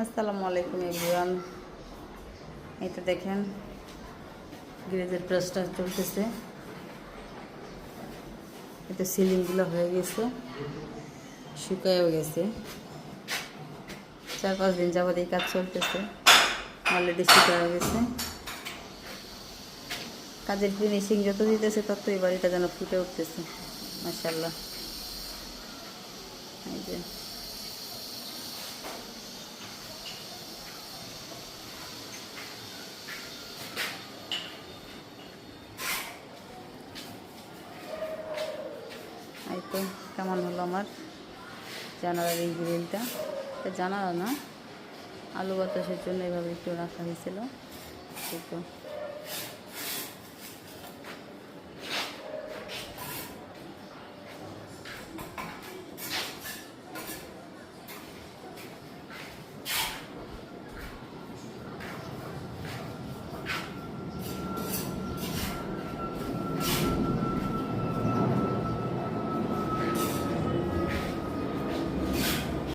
আসসালামু আলাইকুম এভরিওয়ান। এই তো দেখেন গ্যারেজের প্রেসটা চলতেছে। এতে সিলিংগুলো হয়ে গেছে, শুকায়ও গেছে। 4-5 দিন যাবত এই কাজ চলতেছে, অলরেডি শুকায়ও গেছে। কাজের ফিনিশিং যত দিতেছে তত এই বাড়িটা যেন ফুটে উঠতেছে, মাশাআল্লাহ। এই যে এই তো কেমন হলো আমার জানালার এই গ্রিলটা। জানালা না, আলু বাতাসের জন্য এভাবে একটু রাখা হয়েছিল। এই তো